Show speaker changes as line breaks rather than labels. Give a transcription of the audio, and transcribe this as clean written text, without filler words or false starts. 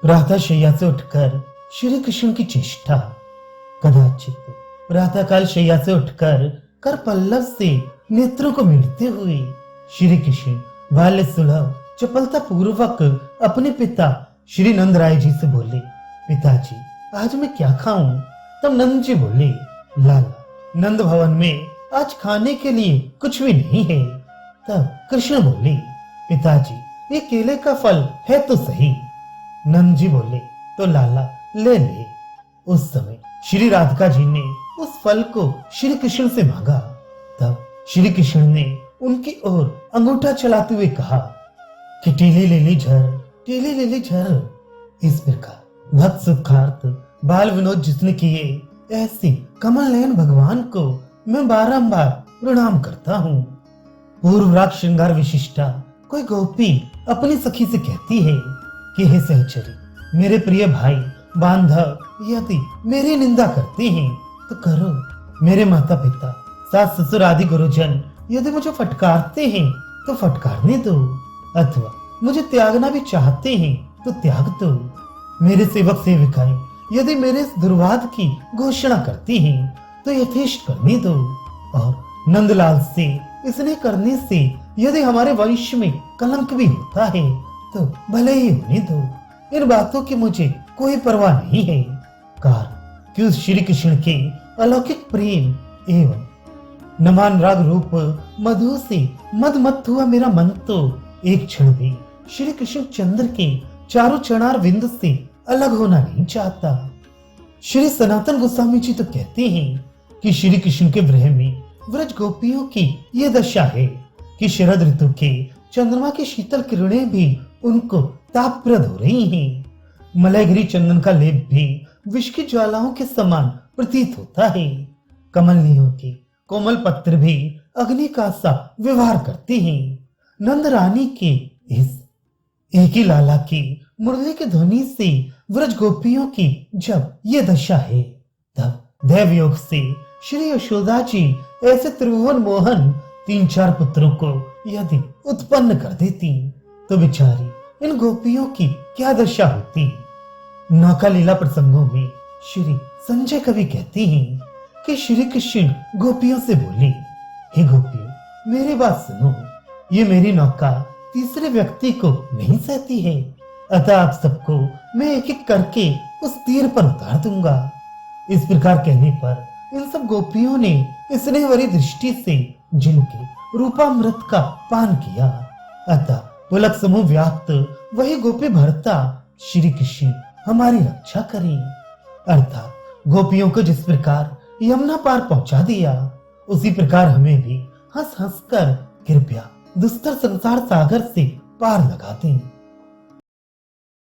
प्रातः शैया से उठकर श्री कृष्ण की चेष्टा। कदाचित प्रातःकाल शैया से उठकर कर पल्लव से नेत्रों को मिड़ते हुए श्री कृष्ण बाल्य सुलभ चपलता पूर्वक अपने पिता श्री नंद राय जी से बोले, पिताजी आज मैं क्या खाऊं? तब नंद जी बोले, लाला नंद भवन में आज खाने के लिए कुछ भी नहीं है। तब कृष्ण बोले, पिताजी ये केले का फल है तो सही। नंद जी बोले, तो लाला ले ले। उस समय श्री राधिका जी ने उस फल को श्री कृष्ण से मांगा। तब श्री कृष्ण ने उनकी ओर अंगूठा चलाते हुए कहा कि टीली लेली झर, टीली लेली झर। इस प्रकार भक्त सुखार्थ बाल विनोद जिसने किए, ऐसे कमल नयन भगवान को मैं बारंबार प्रणाम करता हूँ। पूर्व राग श्रृंगार विशिष्टा कोई गोपी अपनी सखी से कहती है कि हे सहचरी, मेरे प्रिय भाई बांधव यदि मेरी निंदा करते हैं तो करो। मेरे माता पिता सास ससुर आदि गुरुजन यदि मुझे फटकारते हैं तो फटकारने दो, अथवा मुझे त्यागना भी चाहते हैं तो त्याग दो। मेरे सेवक सेविकाएं यदि मेरे इस दुर्वाद की घोषणा करती हैं तो यथेष्ट करने दो, और नंदलाल से इसने करने से यदि हमारे वंश में कलंक भी होता है तो भले ही होने दो। इन बातों की मुझे कोई परवाह नहीं है, कार कि उस श्री कृष्ण के अलौकिक प्रेम एवं नमान राग रूप मधु से मदमत्त हुआ मेरा मन तो एक क्षण भी श्री कृष्ण चंद्र के चारों चरणार विंद से अलग होना नहीं चाहता। श्री सनातन गोस्वामी जी तो कहते हैं कि श्री कृष्ण के विरह में व्रज गोपियों की ये दशा है कि शरद ऋतु के चंद्रमा की शीतल किरणें भी उनको तापप्रद हो रही हैं। मलयगिरी चंदन का लेप भी विष की ज्वालाओं के समान प्रतीत होता है। कमलनियों के कोमल पत्र भी अग्नि का सा व्यवहार करते हैं। नंद रानी के इस एक ही लाला की मुरली की ध्वनि से व्रज गोपियों की जब ये दशा है, तब दैव योग से श्री यशोदा जी ऐसे त्रिभुवन मोहन 3-4 पुत्रों को यदि उत्पन्न कर देती तो बेचारी इन गोपियों की क्या दशा होती। नौका लीला प्रसंगों में श्री संजय कवि कहते हैं कि श्री कृष्ण गोपियों से बोले, हे गोपियों मेरी बात सुनो, ये मेरी नौका तीसरे व्यक्ति को नहीं सहती है, अतः आप सबको मैं एक एक करके उस तीर पर उतार दूंगा। इस प्रकार कहने पर इन सब गोपियों ने स्नेहवरी दृष्टि से जिनके रूपामृत का पान किया, अतः पुलक समूह व्याप्त वही गोपी भरता श्री कृष्ण हमारी रक्षा करें। अर्थात गोपियों को जिस प्रकार यमुना पार पहुंचा दिया, उसी प्रकार हमें भी हंस हंस कर कृपया दुस्तर संसार सागर से पार लगा दें।